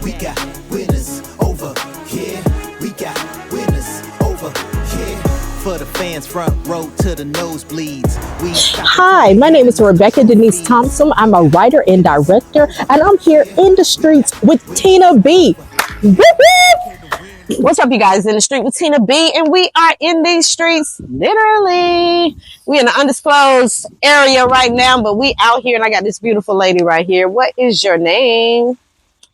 We got winners over here. We got winners over here. For the fans, front row to the nosebleeds. Hi, my name is Rebecca Denise Thompson. I'm a writer and director, and I'm here in the streets with Tina B. What's up, you guys? In the street with Tina B, and we are in these streets, literally. We're in an undisclosed area right now, but we out here, and I got this beautiful lady right here. What is your name?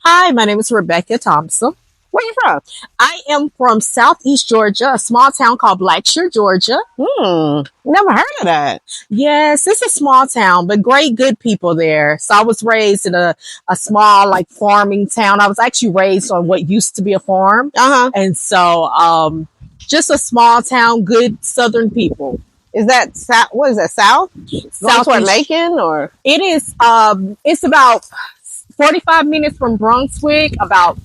Hi, my name is Rebecca Thompson. Where you from? I am from Southeast Georgia, a small town called Blackshear, Georgia. Never heard of that. Yes, it's a small town, but great, good people there. So I was raised in a small, like, farming town. I was actually raised on what used to be a farm. And so, just a small town, good Southern people. Is that south? What is that, south? South toward Macon, or? It is, it's about 45 minutes from Brunswick, about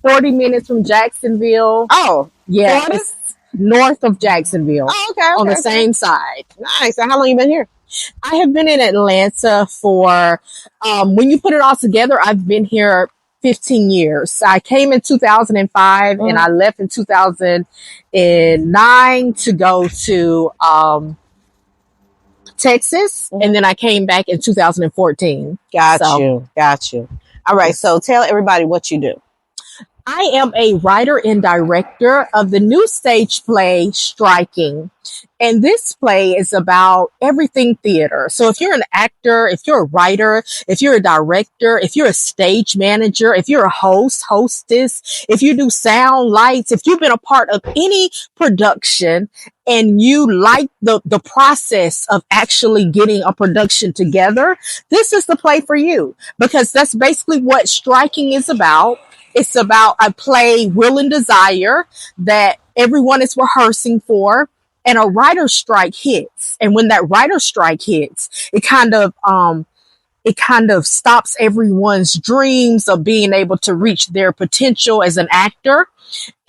40 minutes from Jacksonville. Oh, yeah. Florida? It's north of Jacksonville. Oh, okay. On the same side. Nice. So how long you been here? I have been in Atlanta for, when you put it all together, I've been here 15 years. I came in 2005 and I left in 2009 to go to, Texas. And then I came back in 2014. Got you. All right. So tell everybody what you do. I am a writer and director of the new stage play, Striking. And this play is about everything theater. So if you're an actor, if you're a writer, if you're a director, if you're a stage manager, if you're a host, hostess, if you do sound, lights, if you've been a part of any production and you like the process of actually getting a production together, this is the play for you, because that's basically what Striking is about. It's about a play, Will and Desire, that everyone is rehearsing for, and a writer's strike hits. And when that writer's strike hits, it kind of stops everyone's dreams of being able to reach their potential as an actor.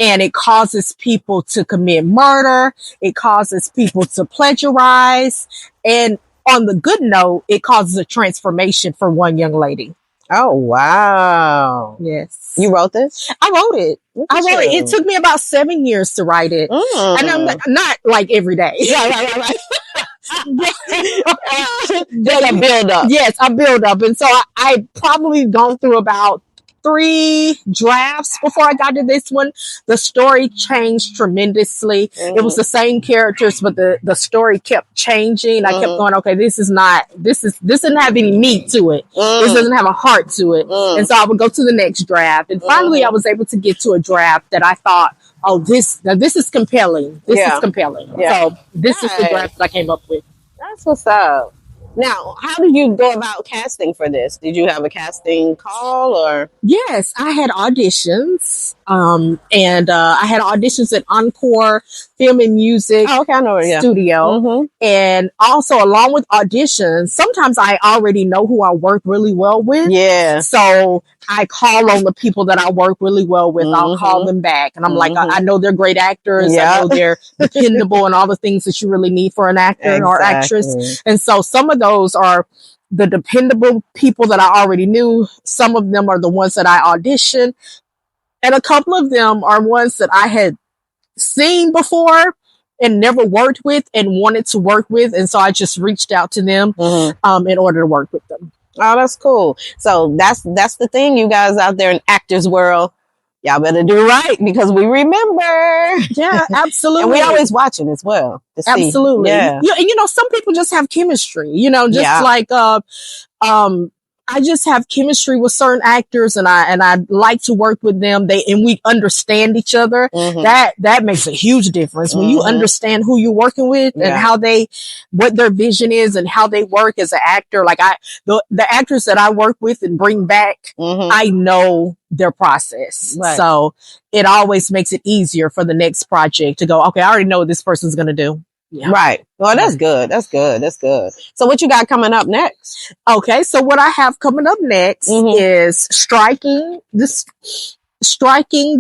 And it causes people to commit murder. It causes people to plagiarize. And on the good note, it causes a transformation for one young lady. Oh, wow. Yes. You wrote this? I wrote it. It took me about 7 years to write it. And I'm not like every day. Right. Just a build up. Yes, a build up. And so I probably gone through about 3 drafts before I got to this one. The story changed tremendously. It was the same characters, but the story kept changing. I kept going, okay, this doesn't have any meat to it. This doesn't have a heart to it. And so I would go to the next draft. And finally I was able to get to a draft that I thought, oh, this is compelling. This is compelling. Yeah. So this is the draft that I came up with. That's what's up. Now, how did you go about casting for this? Did you have a casting call, or? Yes, I had auditions. And I had auditions at Encore Film and Music Studio. And also, along with auditions, sometimes I already know who I work really well with. Yeah. So I call on the people that I work really well with. I'll call them back. And I'm like, I know they're great actors. I know they're dependable and all the things that you really need for an actor or actress. And so some of those are the dependable people that I already knew. Some of them are the ones that I auditioned. And a couple of them are ones that I had seen before and never worked with and wanted to work with. And so I just reached out to them in order to work with them. Oh, that's cool. So that's the thing, you guys out there in actors world. Y'all better do right, because we remember. Yeah, absolutely. And we always watching as well. Absolutely. Yeah. And some people just have chemistry, like, I just have chemistry with certain actors, and I like to work with them. And we understand each other. That makes a huge difference when you understand who you're working with and what their vision is and how they work as an actor. Like the actors that I work with and bring back, I know their process. Right. So it always makes it easier for the next project to go, okay, I already know what this person's going to do. Yeah. Right. Well, that's good. That's good. So what you got coming up next? Okay. So what I have coming up next is Striking the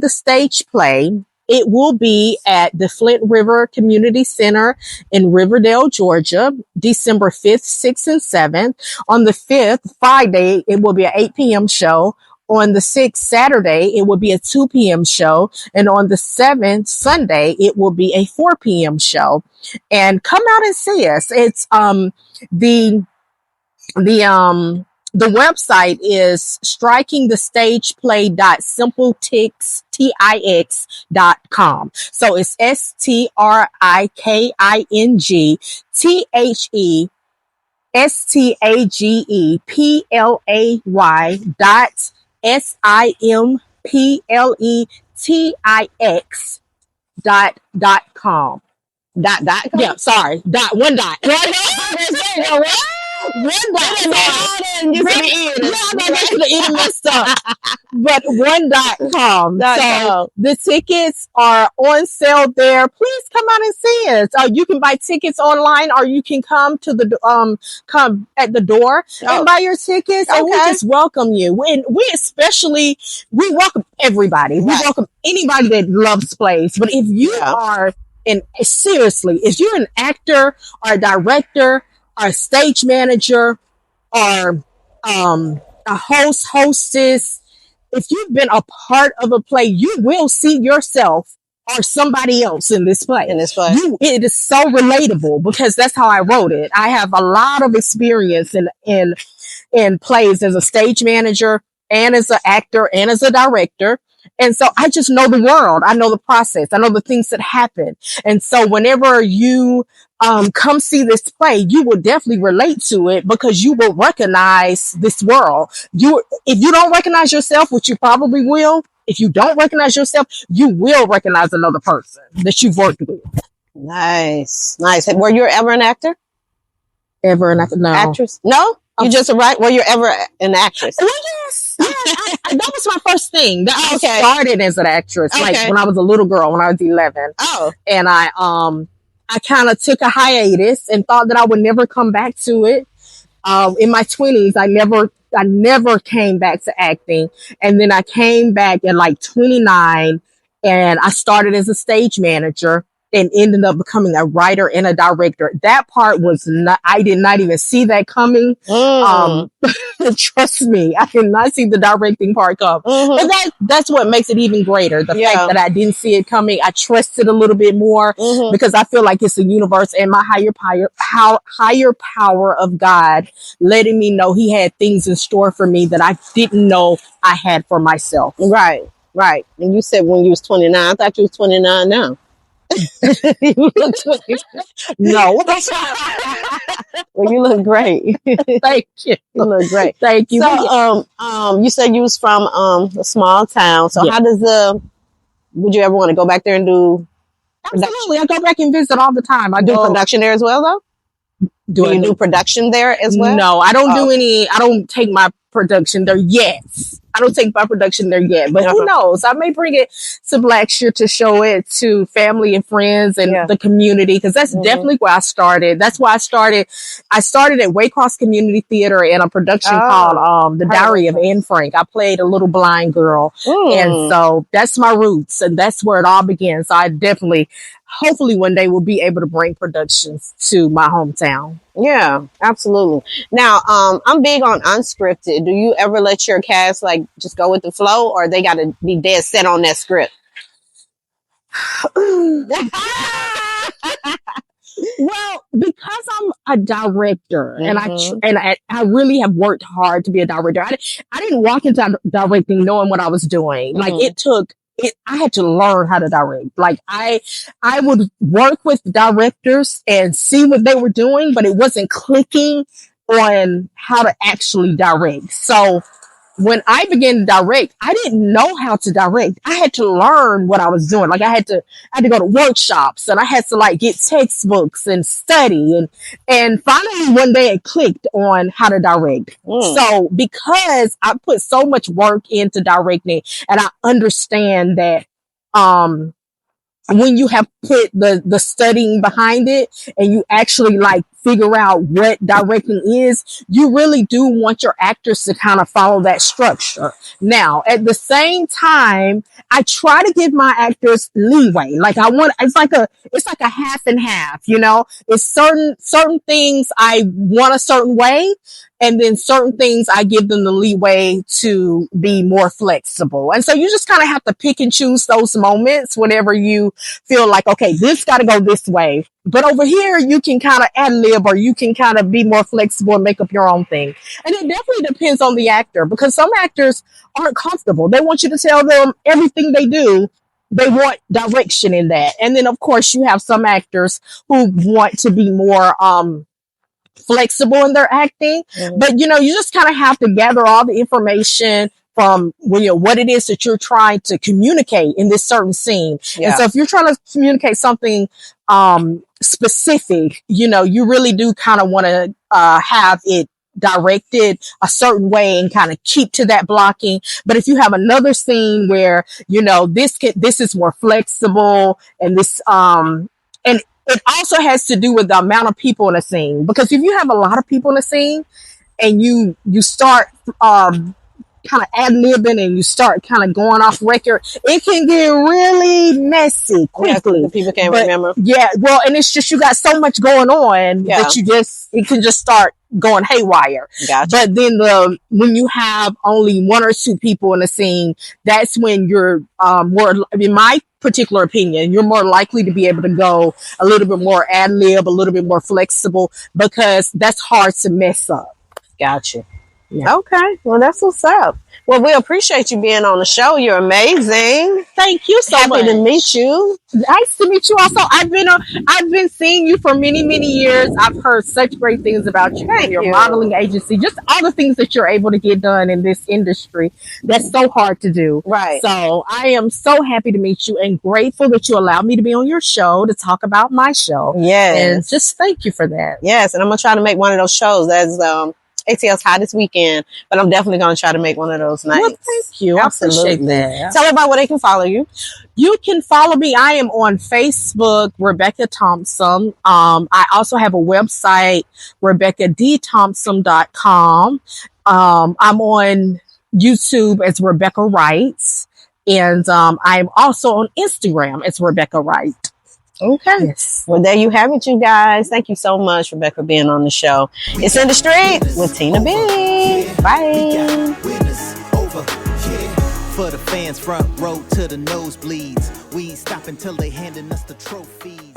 stage play. It will be at the Flint River Community Center in Riverdale, Georgia, December 5th, 6th, and 7th. On the 5th, Friday, it will be an 8 p.m. show. On the 6th, Saturday, it will be a 2 p.m. show. And on the 7th, Sunday, it will be a 4 p.m. show. And come out and see us. It's the the website is strikingthestageplay.simpletix.com. So it's strikingthestageplay .simpletix.com. Dot com? Yeah, sorry. Dot one dot. One dot. You said the end. Yeah, I know that's the end messed up. But one.com. So the tickets are on sale there. Please come out and see us. You can buy tickets online, or you can come to the come at the door and buy your tickets, and we just welcome you. And we welcome everybody. We welcome anybody that loves plays. But if you are seriously, if you're an actor or a director or a stage manager or a hostess, if you've been a part of a play, you will see yourself or somebody else in this play. It is so relatable because that's how I wrote it. I have a lot of experience in plays as a stage manager and as an actor and as a director. And so I just know the world. I know the process. I know the things that happen. And so whenever you come see this play, you will definitely relate to it because you will recognize this world. If you don't recognize yourself, which you probably will, if you don't recognize yourself, you will recognize another person that you've worked with. Nice. Were you ever an actor? Ever an actor? No. Actress? No? You just were you ever an actress? Well, yes. Yeah, that was my first thing. I started as an actress, like when I was a little girl, when I was 11. Oh. And I kind of took a hiatus and thought that I would never come back to it. In my 20s, I never came back to acting. And then I came back at like 29 and I started as a stage manager and ended up becoming a writer and a director. That part was I did not even see that coming. Trust me, I did not see the directing part come. But that's what makes it even greater. The fact that I didn't see it coming, I trusted a little bit more because I feel like it's the universe and my higher power of God letting me know he had things in store for me that I didn't know I had for myself. Right. And you said when you was 29, I thought you was 29 now. You look 20. No. Well, you look great. Thank you. You look great. Thank you. So, you said you was from a small town. So how would you ever want to go back there and do Absolutely. I go back and visit all the time. I do production there as well, though? Do you do production there as well? No, I don't do any. I don't take my production there yet. But who knows? I may bring it to Blackshear to show it to family and friends and the community, because that's definitely where I started. That's why I started at Waycross Community Theater in a production called The Diary of Anne Frank. I played a little blind girl. And so that's my roots, and that's where it all began. So I definitely, hopefully one day, will be able to bring productions to my hometown. Yeah, absolutely. Now, I'm big on unscripted. Do you ever let your cast just go with the flow, or they got to be dead set on that script? Well, because I'm a director and I really have worked hard to be a director. I didn't walk into directing knowing what I was doing. Like I had to learn how to direct. Like I would work with directors and see what they were doing, but it wasn't clicking on how to actually direct. So when I began to direct, I didn't know how to direct. I had to learn what I was doing. Like I had to go to workshops, and I had to get textbooks and study, and finally one day it clicked on how to direct. So because I put so much work into directing, and I understand that, when you have put the studying behind it and you actually figure out what directing is, you really do want your actors to kind of follow that structure. Now, at the same time, I try to give my actors leeway. It's like a half and half, It's certain things I want a certain way, And then certain things, I give them the leeway to be more flexible. And so you just kind of have to pick and choose those moments whenever you feel like, okay, this got to go this way. But over here, you can kind of ad lib, or you can kind of be more flexible and make up your own thing. And it definitely depends on the actor, because some actors aren't comfortable. They want you to tell them everything they do. They want direction in that. And then, of course, you have some actors who want to be more flexible in their acting. Mhm. But, you just kind of have to gather all the information from what it is that you're trying to communicate in this certain scene. Yeah. And so if you're trying to communicate something specific, you really do kind of want to have it directed a certain way and kind of keep to that blocking. But if you have another scene where, this is more flexible, and this, and it also has to do with the amount of people in a scene, because if you have a lot of people in a scene and you start, kind of ad-libbing and you start kind of going off record, it can get really messy quickly. Yeah, people can't remember. Yeah, well, and it's just, you got so much going on that it can just start going haywire. Gotcha. But then when you have only one or two people in a scene, that's when you're more, in my particular opinion, you're more likely to be able to go a little bit more ad-lib, a little bit more flexible, because that's hard to mess up. Gotcha. Yeah. Okay. Well, that's what's up. Well, we appreciate you being on the show. You're amazing. Thank you so much. Happy to meet you. Nice to meet you also. I've been seeing you for many, many years. I've heard such great things about you. Thank your you. modeling agency, just all the things that you're able to get done in this industry. That's so hard to do. Right. So I am so happy to meet you and grateful that you allowed me to be on your show to talk about my show. Yes. And just thank you for that. Yes. And I'm going to try to make one of those shows as ATL's High this weekend, but I'm definitely going to try to make one of those nights. Well, thank you. Absolutely. I appreciate that. Tell everybody where they can follow you. You can follow me. I am on Facebook, Rebecca Thompson. I also have a website, RebeccaDThompson.com. I'm on YouTube as Rebecca Writes, and I'm also on Instagram as Rebecca Wright. Okay. Yes. Well, there you have it, you guys. Thank you so much, Rebecca, for being on the show. It's In the Street with Tina B. Bye. For the fans, front row to the nosebleeds. We ain't stopping till they handing us the trophies.